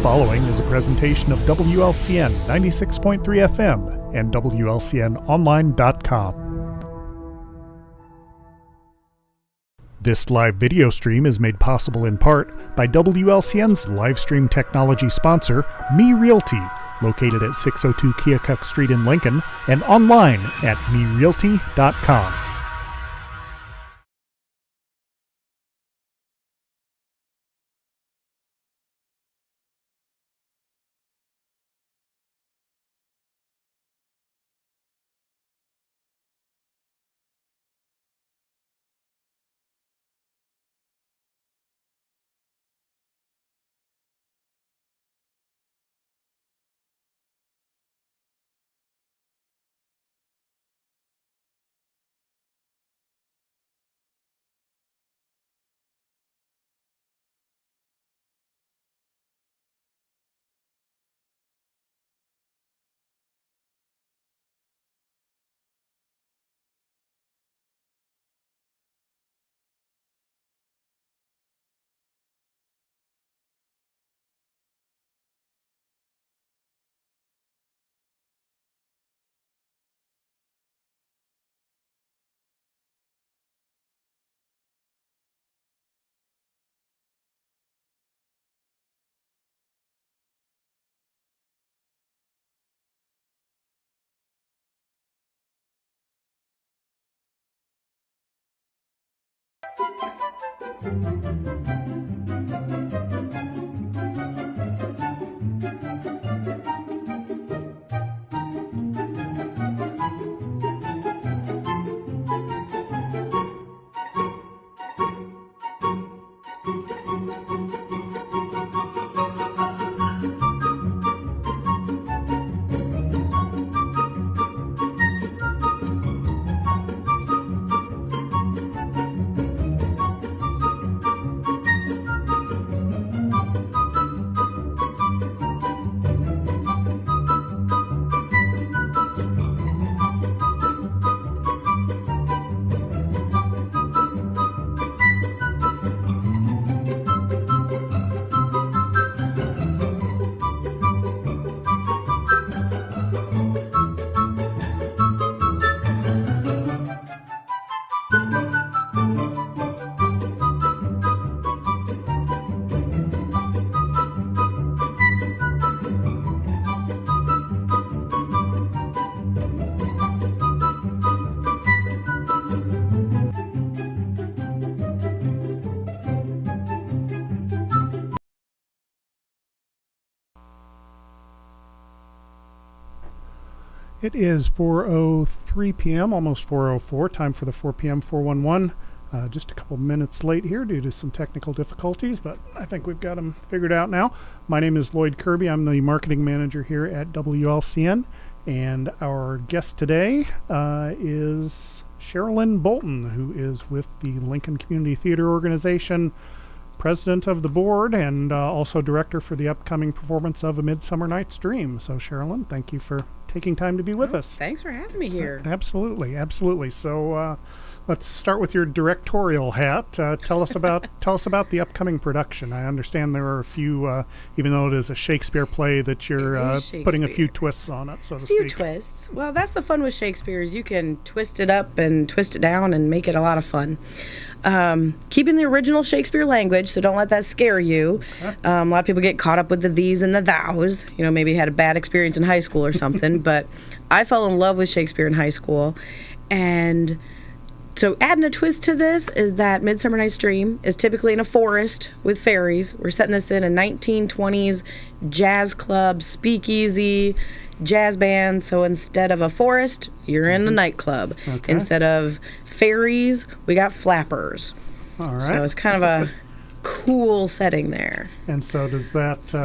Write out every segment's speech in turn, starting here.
following is a presentation of WLCN 96.3 FM and WLCNonline.com. This live video stream is made possible in part by WLCN's live stream technology sponsor, Me Realty, located at 602 Keokuk Street in Lincoln, and online at merealty.com. It is 4:03 p.m., almost 4:04, time for the 4 p.m. 411. Just a couple minutes late here due to some technical difficulties, but I think we've got them figured out now. My name is Loyd Kirby. I'm the marketing manager here at WLCN, and our guest today is Sheralyn Bolton, who is with the Lincoln Community Theater Organization, president of the board, and also director for the upcoming performance of A Midsummer Night's Dream. So, Sheralyn, thank you for taking time to be with us. Thanks for having me here. Absolutely, absolutely. So let's start with your directorial hat. Tell us about the upcoming production. I understand there are a few, even though it is a Shakespeare play, that you're putting a few twists on it, so to speak. A few twists. Well, that's the fun with Shakespeare, is you can twist it up and twist it down and make it a lot of fun. Keeping the original Shakespeare language, so don't let that scare you. A lot of people get caught up with the these and the thous. You know, maybe had a bad experience in high school or something, but I fell in love with Shakespeare in high school. And so adding a twist to this is that Midsummer Night's Dream is typically in a forest with fairies. We're setting this in a 1920s jazz club, speakeasy, jazz band. So instead of a forest, you're in a nightclub. Okay. Instead of fairies, we got flappers. All right. So it's kind of a cool setting there. And so does that,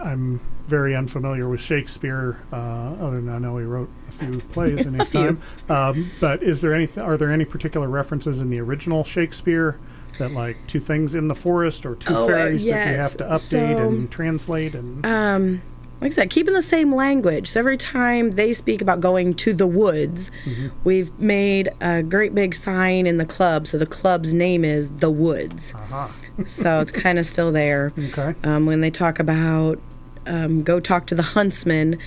I'm very unfamiliar with Shakespeare, other than I know he wrote a few plays in his time. But are there any particular references in the original Shakespeare that, like, two things in the forest or two fairies that you have to update and translate? And like I said, keeping the same language. So every time they speak about going to the woods, we've made a great big sign in the club. So the club's name is The Woods. So it's kind of still there. Okay. When they talk about go talk to the huntsman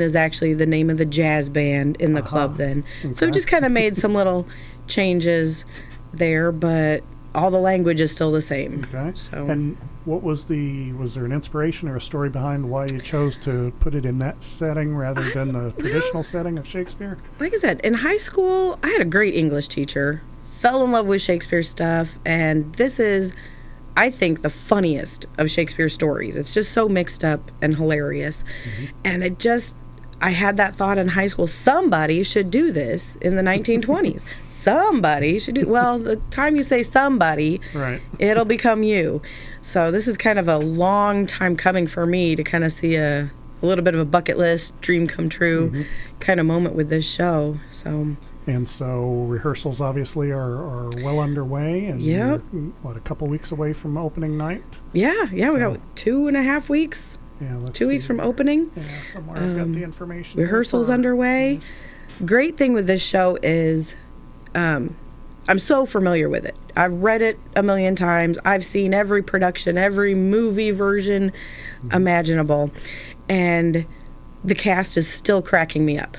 is actually the name of the jazz band in the club then. Okay. So we just kind of made some little changes there, but all the language is still the same. Okay. So. And what was there an inspiration or a story behind why you chose to put it in that setting rather than the traditional setting of Shakespeare? Like I said, in high school, I had a great English teacher, fell in love with Shakespeare stuff, and this is, I think, the funniest of Shakespeare's stories. It's just so mixed up and hilarious. And I had that thought in high school, somebody should do this in the 1920s. Somebody should do, well, the time you say somebody, right, it'll become you. So this is kind of a long time coming for me to kind of see a little bit of a bucket list, dream come true kind of moment with this show. And so rehearsals obviously are well underway, and Yep. you're, a couple weeks away from opening night? Yeah, we got 2.5 weeks. Yeah, let's 2 weeks see. from opening. Yeah, somewhere I've got the information. Rehearsals underway. Great thing with this show is I'm so familiar with it. I've read it a million times. I've seen every production, every movie version imaginable. And the cast is still cracking me up.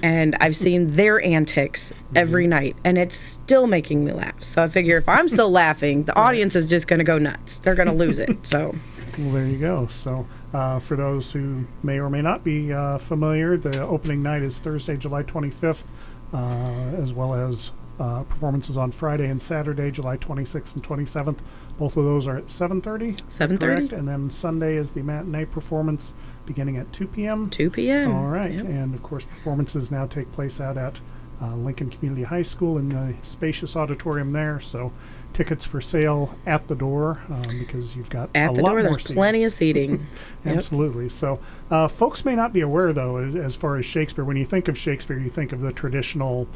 And I've seen their antics every night, and it's still making me laugh. So I figure if I'm still laughing, the audience is just going to go nuts. They're going to lose it. So, well, there you go. So for those who may or may not be familiar, the opening night is Thursday, July 25th, as well as performances on Friday and Saturday, July 26th and 27th. Both of those are at 7:30. 7:30. Correct. And then Sunday is the matinee performance beginning at 2 p.m. 2 p.m. All right. Yep. And, of course, performances now take place out at Lincoln Community High School in the spacious auditorium there. So tickets for sale at the door because you've got at a the lot door. more There's seating. plenty of seating. Yep. Absolutely. So folks may not be aware, though, as far as Shakespeare. When you think of Shakespeare, you think of the traditional,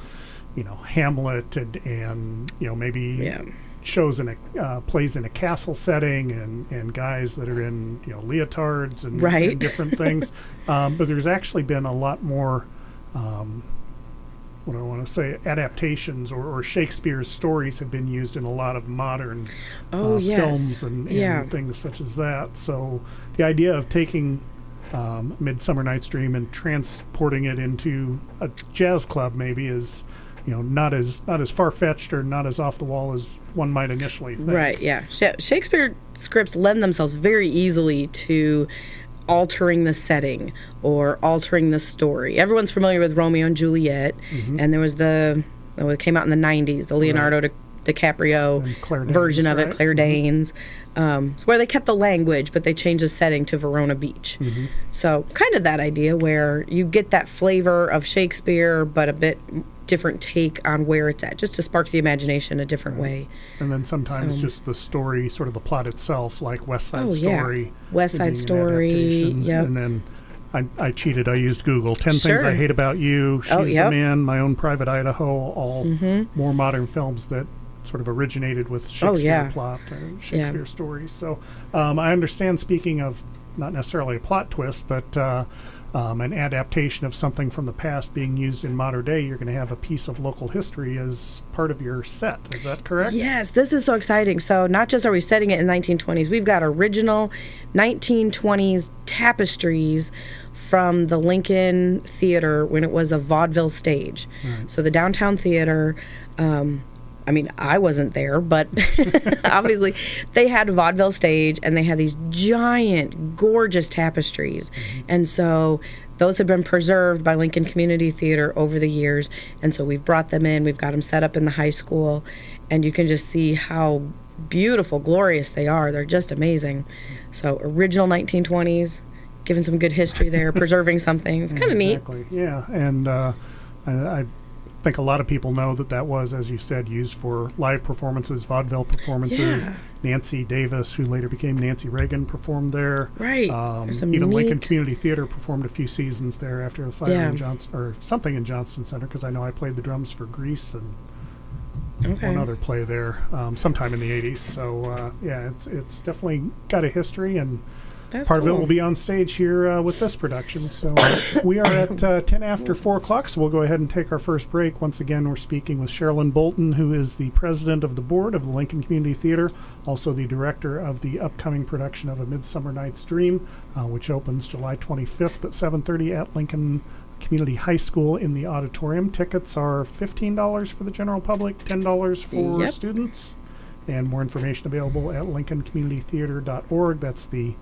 Hamlet and maybe shows in a plays in a castle setting and guys that are in leotards and different things. But there's actually been a lot more. What I want to say, adaptations or Shakespeare's stories have been used in a lot of modern films and things such as that. So the idea of taking Midsummer Night's Dream and transporting it into a jazz club maybe is not as far-fetched or not as off the wall as one might initially think. Right, yeah. Shakespeare scripts lend themselves very easily to altering the setting or altering the story. Everyone's familiar with Romeo and Juliet, and there was it came out in the 90s, the Leonardo DiCaprio version of it, Claire Danes. It's where they kept the language, but they changed the setting to Verona Beach. So kind of that idea where you get that flavor of Shakespeare, but a bit different take on where it's at, just to spark the imagination a different way. And then sometimes just the story, sort of the plot itself, like West Side Story. West Side Story, yep. And then I cheated. I used Google. 10 Things I Hate About You, She's the Man, My Own Private Idaho, all more modern films that sort of originated with Shakespeare plot, Shakespeare stories. So I understand, speaking of not necessarily a plot twist, but an adaptation of something from the past being used in modern day, you're going to have a piece of local history as part of your set. Is that correct? Yes, this is so exciting. So not just are we setting it in 1920s, we've got original 1920s tapestries from the Lincoln Theater when it was a vaudeville stage. Right. So the downtown theater, I wasn't there, but obviously they had a vaudeville stage and they had these giant, gorgeous tapestries. And so those have been preserved by Lincoln Community Theater over the years. And so we've brought them in, we've got them set up in the high school, and you can just see how beautiful, glorious they are. They're just amazing. So original 1920s, giving some good history there, preserving something. It's kind of neat. Exactly, yeah. And I think a lot of people know that was, as you said, used for live performances, vaudeville performances. Yeah. Nancy Davis, who later became Nancy Reagan, performed there. Right. Even Lincoln Community Theater performed a few seasons there after the fire in Johnston, or something in Johnston Center, because I know I played the drums for Grease and one other play there sometime in the 80s. So, it's definitely got a history, and part of it will be on stage here with this production. So we are at 10 after 4 o'clock, so we'll go ahead and take our first break. Once again, we're speaking with Sheralyn Bolton, who is the president of the board of the Lincoln Community Theater, also the director of the upcoming production of A Midsummer Night's Dream, which opens July 25th at 7:30 at Lincoln Community High School in the auditorium. Tickets are $15 for the general public, $10 for students, and more information available at lincolncommunitytheater.org. That's the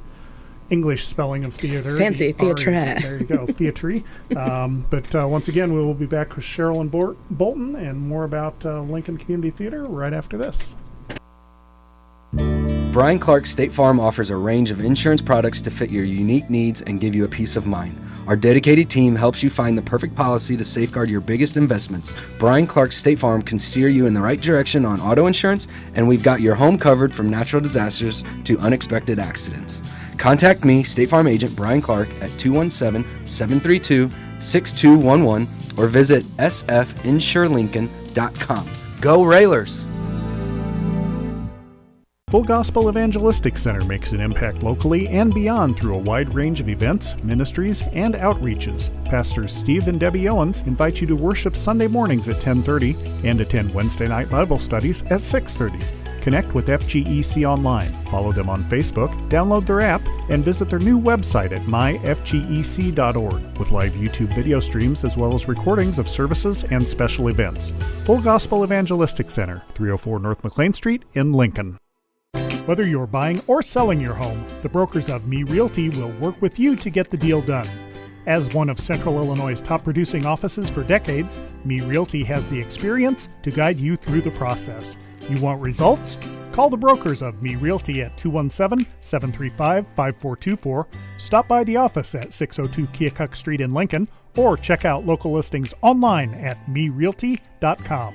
English spelling of theater. Fancy, theatre. There you go, theatre. But once again, we will be back with Sheralyn Bolton and more about Lincoln Community Theater right after this. Brian Clark State Farm offers a range of insurance products to fit your unique needs and give you a peace of mind. Our dedicated team helps you find the perfect policy to safeguard your biggest investments. Brian Clark State Farm can steer you in the right direction on auto insurance, and we've got your home covered from natural disasters to unexpected accidents. Contact me, State Farm Agent Brian Clark, at 217-732-6211 or visit sfinsurelincoln.com. Go Railers! Full Gospel Evangelistic Center makes an impact locally and beyond through a wide range of events, ministries, and outreaches. Pastors Steve and Debbie Owens invite you to worship Sunday mornings at 10:30 and attend Wednesday night Bible studies at 6:30. Connect with FGEC online, follow them on Facebook, download their app, and visit their new website at myfgec.org with live YouTube video streams as well as recordings of services and special events. Full Gospel Evangelistic Center, 304 North McLean Street in Lincoln. Whether you're buying or selling your home, the brokers of Me Realty will work with you to get the deal done. As one of Central Illinois' top producing offices for decades, Me Realty has the experience to guide you through the process. You want results? Call the brokers of Me Realty at 217-735-5424, stop by the office at 602 Keokuk Street in Lincoln, or check out local listings online at merealty.com.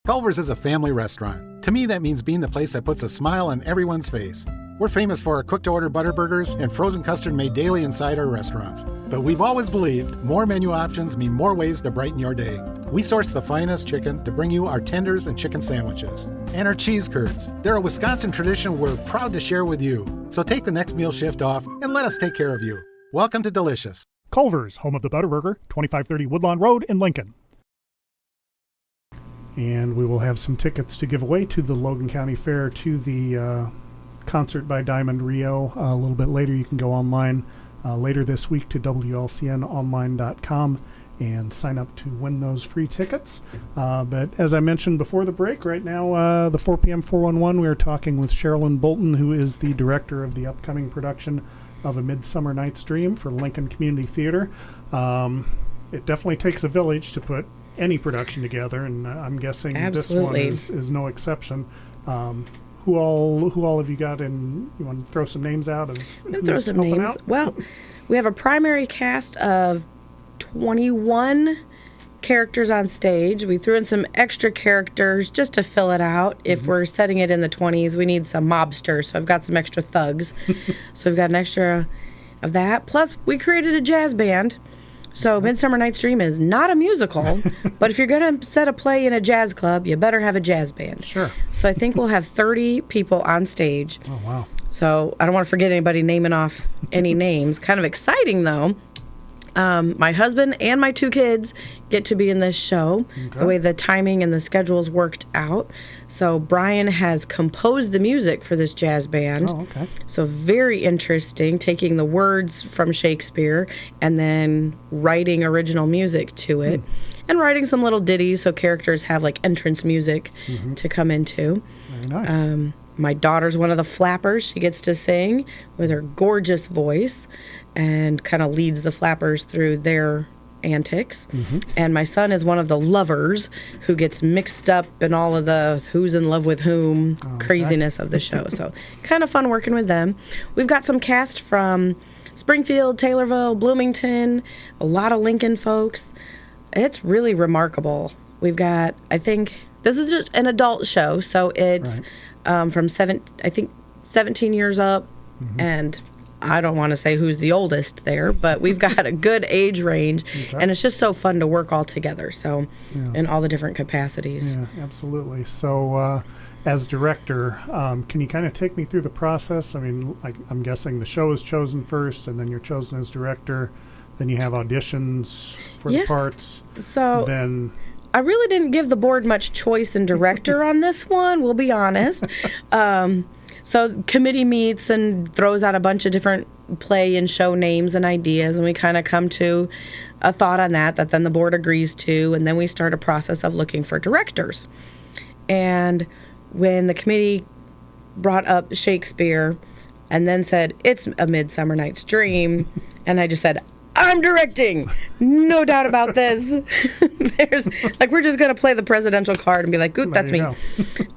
Culver's is a family restaurant. To me, that means being the place that puts a smile on everyone's face. We're famous for our cooked-to-order butter burgers and frozen custard made daily inside our restaurants. But we've always believed more menu options mean more ways to brighten your day. We source the finest chicken to bring you our tenders and chicken sandwiches. And our cheese curds. They're a Wisconsin tradition we're proud to share with you. So take the next meal shift off and let us take care of you. Welcome to Delicious. Culver's, home of the Butterburger, 2530 Woodlawn Road in Lincoln. And we will have some tickets to give away to the Logan County Fair, to the concert by Diamond Rio a little bit later. You can go online later this week to WLCNonline.com and sign up to win those free tickets. But as I mentioned before the break, right now, the 4 p.m. 411, we are talking with Sheralyn Bolton, who is the director of the upcoming production of A Midsummer Night's Dream for Lincoln Community Theater. It definitely takes a village to put any production together, and I'm guessing Absolutely. This one is no exception. Who all have you got in? You want to throw some names out? Throw some names. Out? Well, we have a primary cast of 21 characters on stage. We threw in some extra characters just to fill it out. If we're setting it in the 20s, we need some mobsters, so I've got some extra thugs. So we've got an extra of that. Plus, we created a jazz band. So Midsummer Night's Dream is not a musical, but if you're going to set a play in a jazz club, you better have a jazz band. Sure. So I think we'll have 30 people on stage. Oh, wow. So I don't want to forget anybody naming off any names. Kind of exciting, though. My husband and my 2 kids get to be in this show, the way the timing and the schedules worked out. So Brian has composed the music for this jazz band. Oh, okay. So very interesting, taking the words from Shakespeare and then writing original music to it. And writing some little ditties so characters have like entrance music to come into. Very nice. My daughter's one of the flappers. She gets to sing with her gorgeous voice and kind of leads the flappers through their antics. And my son is one of the lovers who gets mixed up in all of the who's in love with whom craziness of the show. So kind of fun working with them. We've got some cast from Springfield, Taylorville, Bloomington, a lot of Lincoln folks. It's really remarkable. We've got, I think, this is just an adult show, so it's from 17 years up, and I don't want to say who's the oldest there, but we've got a good age range, and it's just so fun to work all together, so in all the different capacities. Yeah, absolutely. So as director, can you kind of take me through the process? I mean, I'm guessing the show is chosen first, and then you're chosen as director, then you have auditions for the parts. So then I really didn't give the board much choice in director on this one, we'll be honest. So committee meets and throws out a bunch of different play and show names and ideas, and we kind of come to a thought on that then the board agrees to, and then we start a process of looking for directors. And when the committee brought up Shakespeare and then said, it's A Midsummer Night's Dream, and I just said, I'm directing. No doubt about this. There's we're just going to play the presidential card and be like, "Good, that's me."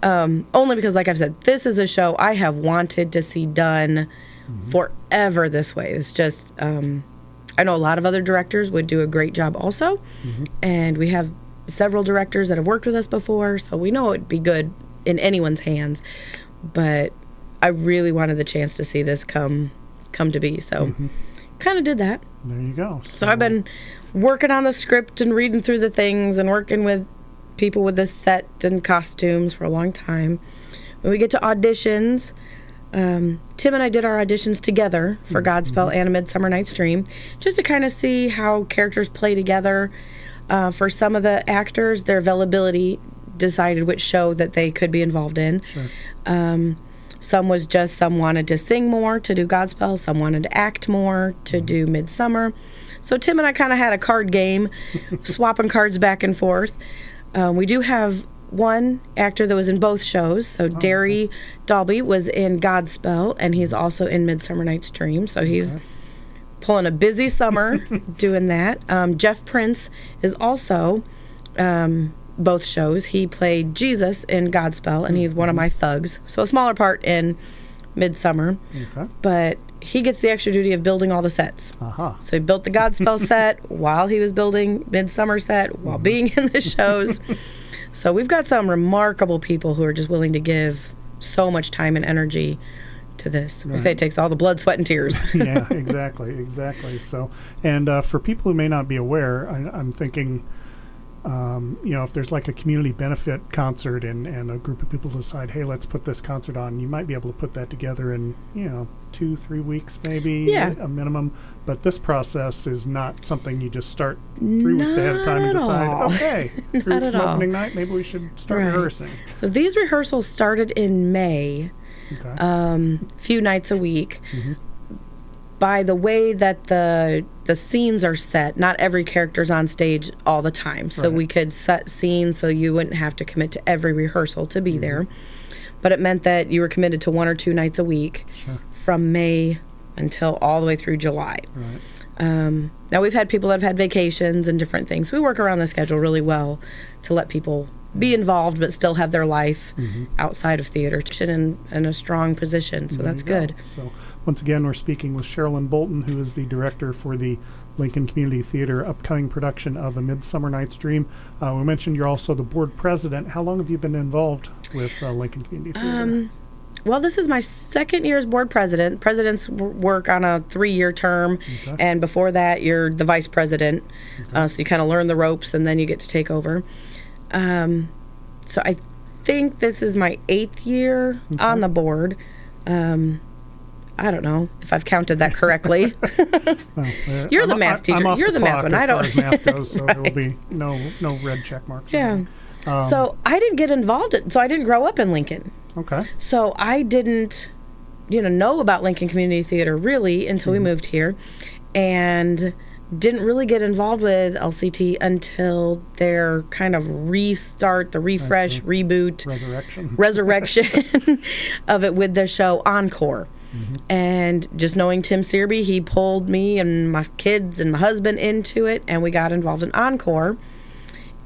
Only because, like I've said, this is a show I have wanted to see done forever this way. It's just, I know a lot of other directors would do a great job also. And we have several directors that have worked with us before, so we know it'd be good in anyone's hands. But I really wanted the chance to see this come to be. So kind of did that. there you go. So I've been working on the script and reading through the things and working with people with the set and costumes for a long time. When we get to auditions, Tim and I did our auditions together for Godspell and A Midsummer Night's Dream, just to kind of see how characters play together. For some of the actors, their availability decided which show that they could be involved in. Sure. Some wanted to sing more to do Godspell, some wanted to act more to do Midsummer. So Tim and I kind of had a card game, swapping cards back and forth. We do have one actor that was in both shows. So Derry Dalby was in Godspell, and he's also in Midsummer Night's Dream. So he's pulling a busy summer doing that. Jeff Prince is also both shows. He played Jesus in Godspell, and he's one of my thugs. So a smaller part in Midsummer. Okay. But he gets the extra duty of building all the sets. So he built the Godspell set while he was building Midsummer set while being in the shows. So we've got some remarkable people who are just willing to give so much time and energy to this. We say it takes all the blood, sweat, and tears. Yeah, exactly. So, and for people who may not be aware, I'm thinking, if there's like a community benefit concert and a group of people decide, hey, let's put this concert on, you might be able to put that together in, 2-3 weeks maybe, a minimum. But this process is not something you just start 3 weeks ahead of time and decide, okay, 3 weeks from opening night, maybe we should start rehearsing. So these rehearsals started in May, few nights a week. By the way that the scenes are set, not every character's on stage all the time. So we could set scenes so you wouldn't have to commit to every rehearsal to be there. But it meant that you were committed to 1 or 2 nights a week from May until all the way through July. Now we've had people that have had vacations and different things. We work around the schedule really well to let people be involved but still have their life outside of theater in a strong position. So that's good. So once again, we're speaking with Sheralyn Bolton, who is the director for the Lincoln Community Theater upcoming production of A Midsummer Night's Dream. We mentioned you're also the board president. How long have you been involved with Lincoln Community Theater? Well, this is my second year as board president. Presidents work on a 3-year term, and before that, you're the vice president. So you kind of learn the ropes, and then you get to take over. So I think this is my 8th year on the board. I don't know if I've counted that correctly. You're the math teacher. You're the math one. I don't. As far as math goes, so there will be no red check marks. Yeah. So I didn't get involved. So I didn't grow up in Lincoln. Okay. So I didn't, know about Lincoln Community Theater really until we moved here, and didn't really get involved with LCT until their kind of restart, the refresh, reboot, resurrection of it with their show Encore. And just knowing Tim Searby, he pulled me and my kids and my husband into it, and we got involved in Encore.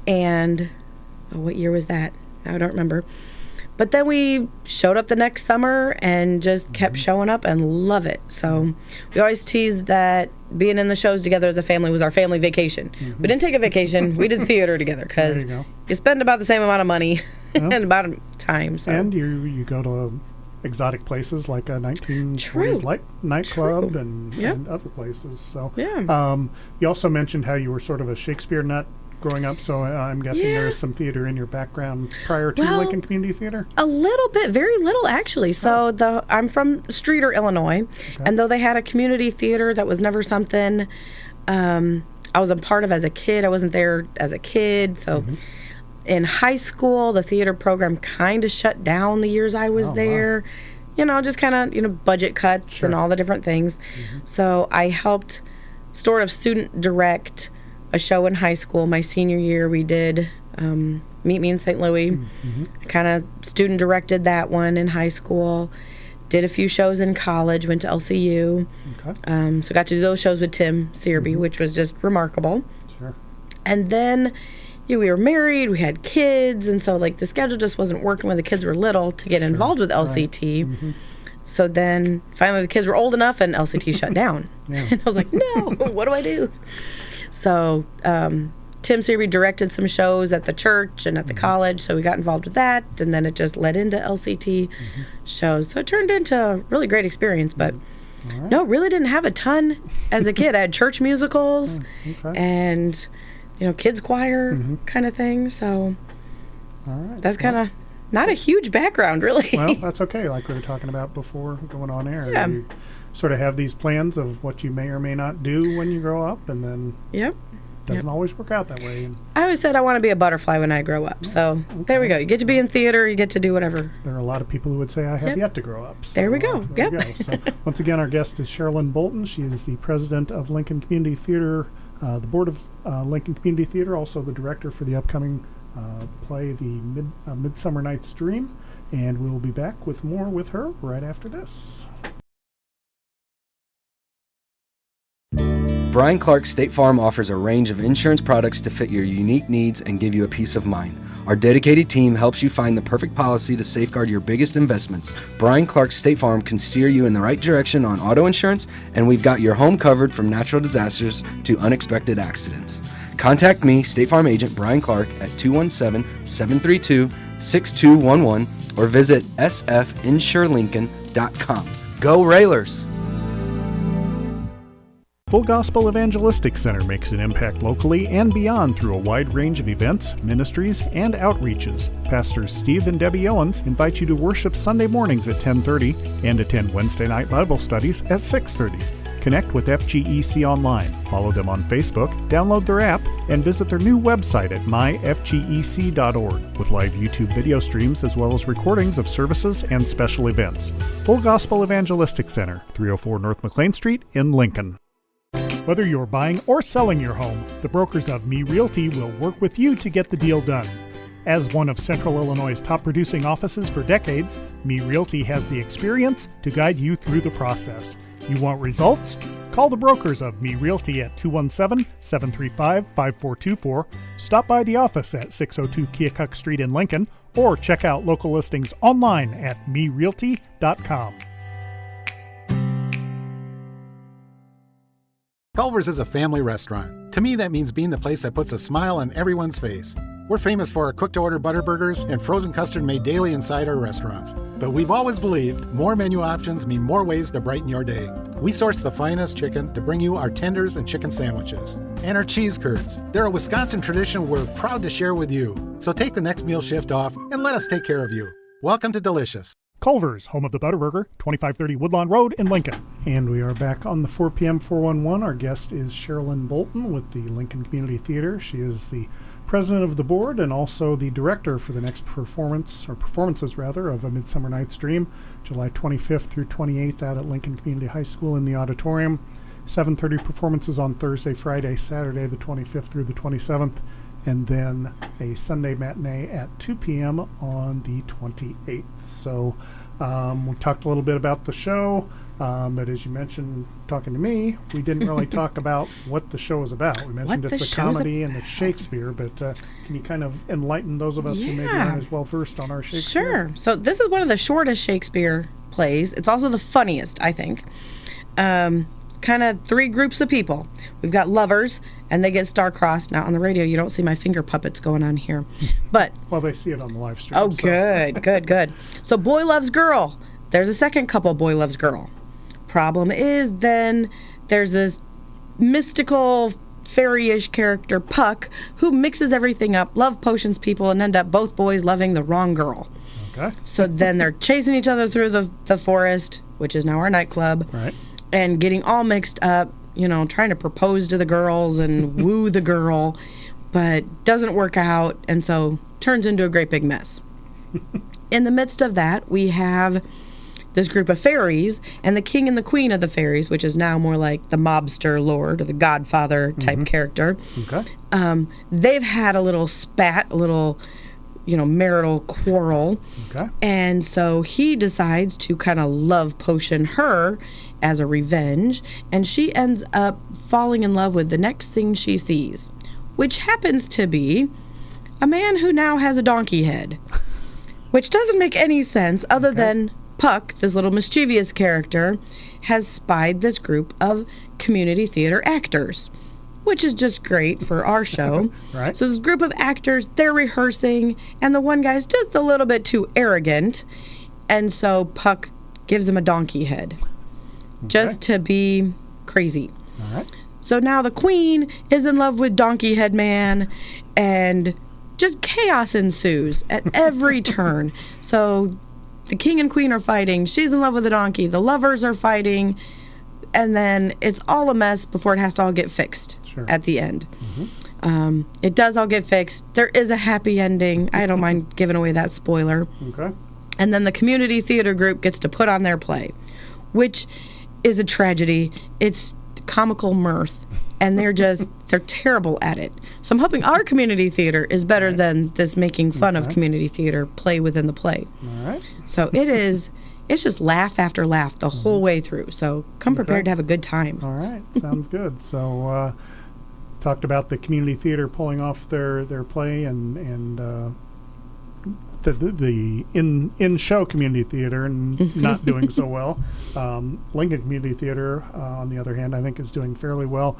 And what year was that? I don't remember. But then we showed up the next summer and just kept showing up and love it. So we always teased that being in the shows together as a family was our family vacation. We didn't take a vacation. We did theater together because you spend about the same amount of money and about time. So. And you go to exotic places like a 1920s nightclub and other places. So you also mentioned how you were sort of a Shakespeare nut growing up, so I'm guessing there's some theater in your background prior to Lincoln Community Theater? A little bit, very little actually. So I'm from Streeter, Illinois, and though they had a community theater, that was never something I was a part of as a kid. I wasn't there as a kid, so in high school, the theater program kind of shut down the years I was there. Wow. Just kind of, budget cuts and all the different things. So I helped sort of student direct a show in high school. My senior year, we did Meet Me in St. Louis. I kind of student directed that one in high school. Did a few shows in college, went to LCU. So got to do those shows with Tim Searby, which was just remarkable. And then we were married, we had kids, and so the schedule just wasn't working when the kids were little to get involved with LCT. So then finally the kids were old enough and LCT shut down. And I was like, no, what do I do? So Tim Searby directed some shows at the church and at the college, so we got involved with that, and then it just led into LCT shows. So it turned into a really great experience, but no, really didn't have a ton as a kid. I had church musicals and, kids choir kind of thing, so that's kind of not a huge background, really. Well, that's okay, like we were talking about before going on air. You sort of have these plans of what you may or may not do when you grow up, and then doesn't always work out that way. I always said I want to be a butterfly when I grow up. So there we go. You get to be in theater. You get to do whatever. There are a lot of people who would say I have yet to grow up. So, there we go. There we go. So once again, our guest is Sheralyn Bolton. She is the president of Lincoln Community Theater, the board of Lincoln Community Theater, also the director for the upcoming play the Midsummer Night's Dream, and we'll be back with more with her right after this. Brian Clark State Farm offers a range of insurance products to fit your unique needs and give you a peace of mind. Our dedicated team helps you find the perfect policy to safeguard your biggest investments. Brian Clark State Farm can steer you in the right direction on auto insurance, and we've got your home covered from natural disasters to unexpected accidents. Contact me, State Farm Agent Brian Clark, at 217-732-6211 or visit sfinsurelincoln.com. Go Railers! Full Gospel Evangelistic Center makes an impact locally and beyond through a wide range of events, ministries, and outreaches. Pastors Steve and Debbie Owens invite you to worship Sunday mornings at 10:30 and attend Wednesday night Bible studies at 6:30. Connect with FGEC online, follow them on Facebook, download their app, and visit their new website at myfgec.org with live YouTube video streams as well as recordings of services and special events. Full Gospel Evangelistic Center, 304 North McLean Street in Lincoln. Whether you're buying or selling your home, the brokers of Me Realty will work with you to get the deal done. As one of Central Illinois' top producing offices for decades, Me Realty has the experience to guide you through the process. You want results? Call the brokers of Me Realty at 217-735-5424, stop by the office at 602 Keokuk Street in Lincoln, or check out local listings online at merealty.com. Culver's is a family restaurant. To me, that means being the place that puts a smile on everyone's face. We're famous for our cooked-to-order butter burgers and frozen custard made daily inside our restaurants. But we've always believed more menu options mean more ways to brighten your day. We source the finest chicken to bring you our tenders and chicken sandwiches. And our cheese curds. They're a Wisconsin tradition we're proud to share with you. So take the next meal shift off and let us take care of you. Welcome to Delicious. Culver's, home of the Butterburger, 2530 Woodlawn Road in Lincoln. And we are back on the 4 p.m. 411. Our guest is Sheralyn Bolton with the Lincoln Community Theater. She is the president of the board and also the director for the next performances of A Midsummer Night's Dream, July 25th through 28th out at Lincoln Community High School in the auditorium. 7:30 performances on Thursday, Friday, Saturday, the 25th through the 27th, and then a Sunday matinee at 2 p.m. on the 28th. So we talked a little bit about the show, but as you mentioned, talking to me, we didn't really talk about what the show is about. We mentioned it's a comedy and it's Shakespeare, but can you kind of enlighten those of us who maybe aren't as well versed on our Shakespeare? Sure. So this is one of the shortest Shakespeare plays. It's also the funniest, I think. Kind of three groups of people. We've got lovers, and they get star-crossed. Now, on the radio, you don't see my finger puppets going on here. But well, they see it on the live stream. Oh, so. Good. So boy loves girl. There's a second couple, boy loves girl. Problem is, then there's this mystical, fairy-ish character, Puck, who mixes everything up, love potions people, and end up both boys loving the wrong girl. Okay. So then they're chasing each other through the forest, which is now our nightclub. Right. And getting all mixed up, trying to propose to the girls and woo the girl, but doesn't work out, and so turns into a great big mess. In the midst of that, we have this group of fairies, and the king and the queen of the fairies, which is now more like the mobster lord or the godfather type character. Okay. They've had a little spat, a little marital quarrel. Okay. And so he decides to kind of love potion her as a revenge, and she ends up falling in love with the next thing she sees, which happens to be a man who now has a donkey head, which doesn't make any sense other than Puck, this little mischievous character, has spied this group of community theater actors, which is just great for our show. Right. So this group of actors, they're rehearsing, and the one guy's just a little bit too arrogant, and so Puck gives him a donkey head, just to be crazy. All right. So now the queen is in love with Donkey Head Man, and just chaos ensues at every turn. So the king and queen are fighting. She's in love with the donkey. The lovers are fighting. And then it's all a mess before it has to all get fixed at the end. It does all get fixed. There is a happy ending. I don't mind giving away that spoiler. Okay. And then the community theater group gets to put on their play, which is a tragedy. It's comical mirth, and they're terrible at it. So I'm hoping our community theater is better than this making fun of community theater play within the play. All right. So it's just laugh after laugh the whole way through. So come prepared to have a good time. All right. Sounds good. So talked about the community theater pulling off their play and the in-show community theater and not doing so well. Lincoln Community Theater, on the other hand, I think is doing fairly well.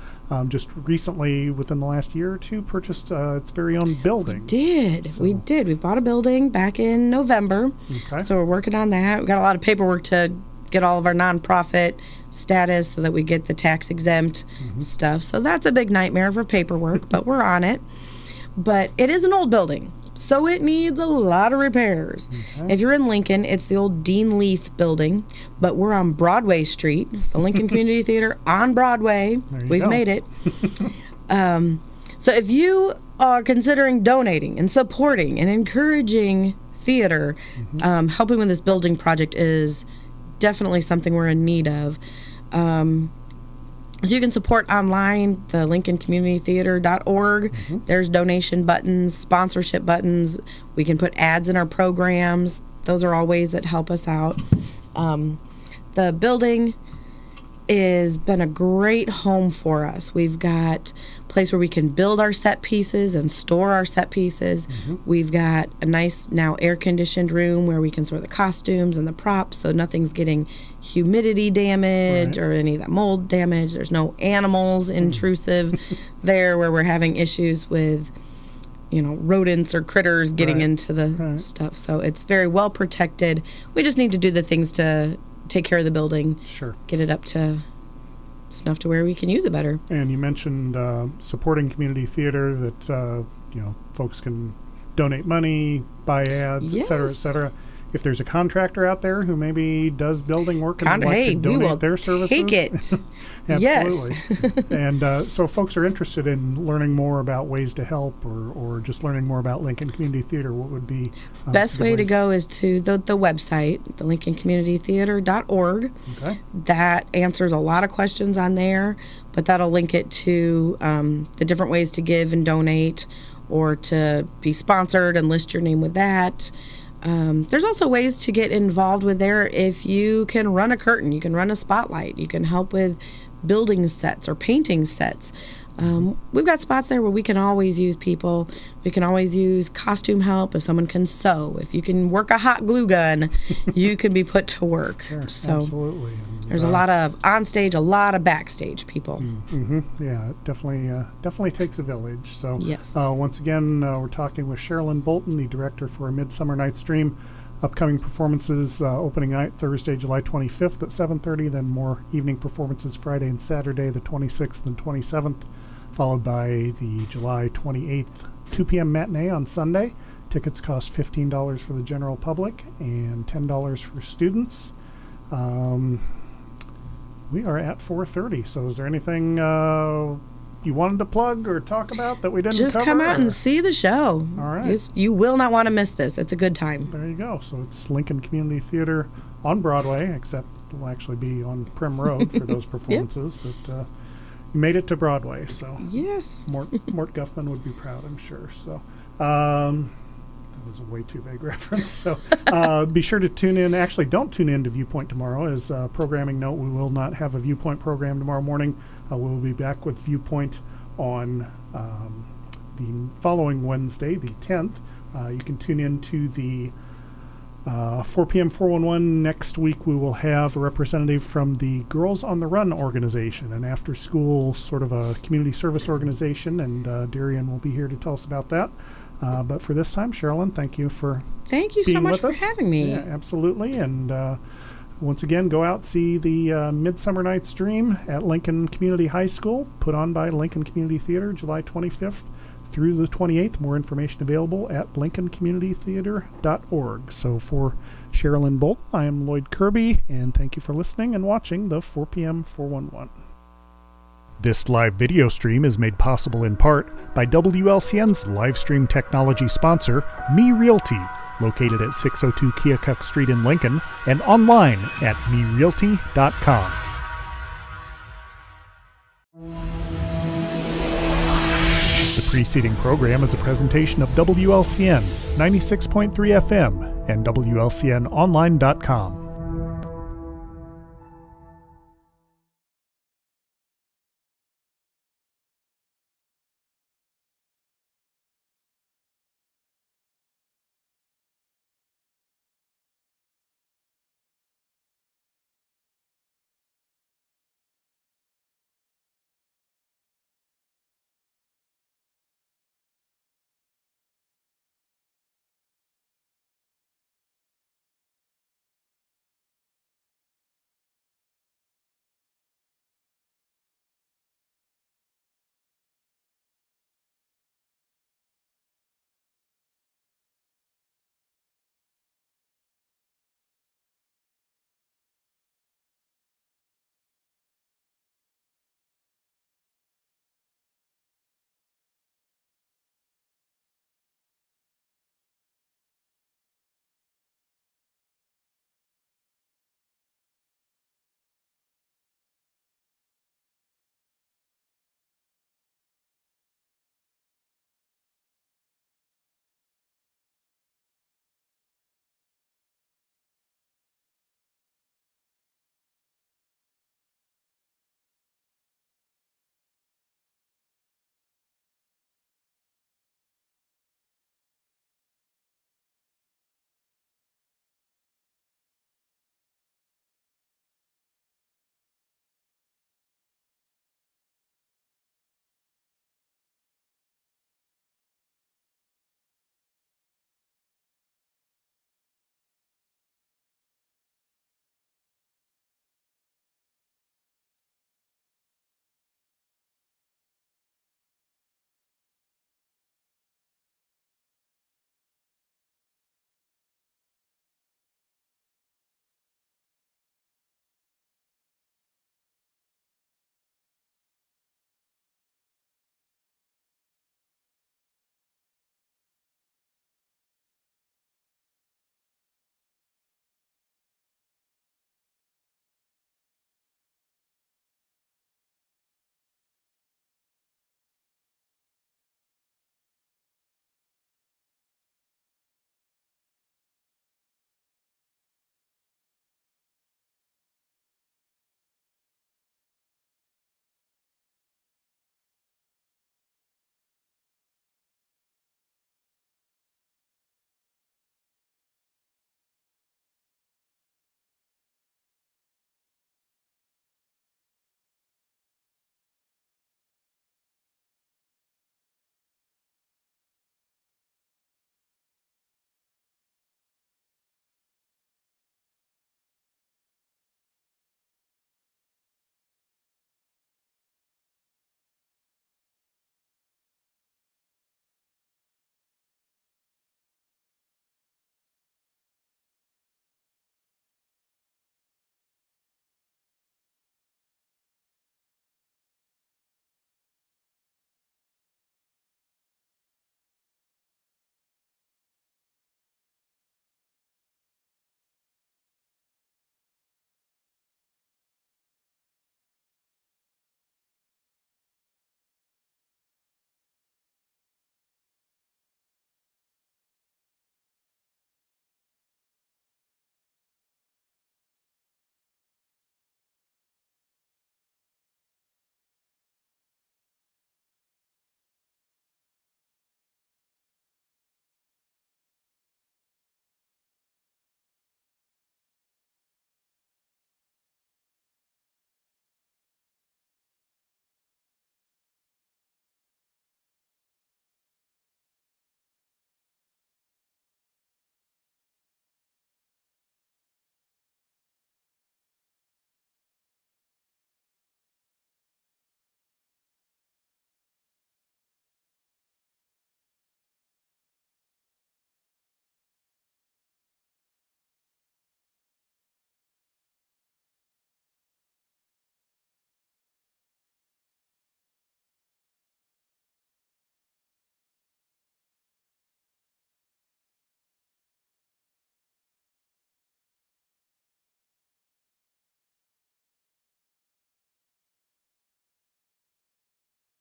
Just recently, within the last year or two, purchased its very own building. We did. We bought a building back in November. Okay. So we're working on that. We've got a lot of paperwork to get all of our nonprofit status so that we get the tax exempt stuff. So that's a big nightmare for paperwork, but we're on it. But it is an old building, so it needs a lot of repairs. Okay. If you're in Lincoln, it's the old Dean Leith building, but we're on Broadway Street. So Lincoln Community Theater on Broadway. We've made it. So if you are considering donating and supporting and encouraging theater, helping with this building project is definitely something we're in need of. So you can support online, the LincolnCommunityTheater.org. There's donation buttons, sponsorship buttons. We can put ads in our programs. Those are all ways that help us out. The building has been a great home for us. We've got a place where we can build our set pieces and store our set pieces. We've got a nice now air-conditioned room where we can store the costumes and the props so nothing's getting humidity damage or any of that mold damage. There's no animals intrusive there where we're having issues with rodents or critters getting into the stuff. So it's very well protected. We just need to do the things to take care of the building, get it up to snuff to where we can use it better. And you mentioned supporting community theater, that folks can donate money, buy ads, et cetera, et cetera. If there's a contractor out there who maybe does building work and would like to donate their services, take it. Absolutely. And so if folks are interested in learning more about ways to help or just learning more about Lincoln Community Theater, what would be best way to go is to the website, the LincolnCommunityTheater.org. Okay. That answers a lot of questions on there, but that'll link it to the different ways to give and donate or to be sponsored and list your name with that. There's also ways to get involved with there. If you can run a curtain, you can run a spotlight, you can help with building sets or painting sets. We've got spots there where we can always use people. We can always use costume help if someone can sew. If you can work a hot glue gun, you can be put to work. So absolutely. There's a lot of on-stage, a lot of backstage people. Yeah, it definitely takes a village. So yes. Once again, we're talking with Sheralyn Bolton, the director for A Midsummer Night's Dream. Upcoming performances, opening night Thursday, July 25th at 7:30, then more evening performances Friday and Saturday, the 26th and 27th, followed by the July 28th 2 p.m. matinee on Sunday. Tickets cost $15 for the general public and $10 for students. We are at 4:30, so is there anything you wanted to plug or talk about that we didn't cover? Just come out and see the show. All right. You will not want to miss this. It's a good time. There you go. So it's Lincoln Community Theater on Broadway, except it will actually be on Prim Road for those performances. But you made it to Broadway, so yes. Mort Guffman would be proud, I'm sure. So that was a way too vague reference. So be sure to tune in. Actually, don't tune in to Viewpoint tomorrow. As a programming note, we will not have a Viewpoint program tomorrow morning. We'll be back with Viewpoint on the following Wednesday, the 10th. You can tune in to the 4 p.m. 411. Next week, we will have a representative from the Girls on the Run organization, an after-school sort of a community service organization, and Darian will be here to tell us about that. But for this time, Sheralyn, thank you for Thank you so much for having me. Yeah, absolutely. And once again, go out, see the Midsummer Night's Dream at Lincoln Community High School, put on by Lincoln Community Theater, July 25th through the 28th. More information available at LincolnCommunityTheater.org. So for Sheralyn Bolton, I am Loyd Kirby, and thank you for listening and watching the 4 p.m. 411. This live video stream is made possible in part by WLCN's live stream technology sponsor, Me Realty, located at 602 Keokuk Street in Lincoln, and online at merealty.com. preceding program is a presentation of WLCN 96.3 FM and WLCNonline.com.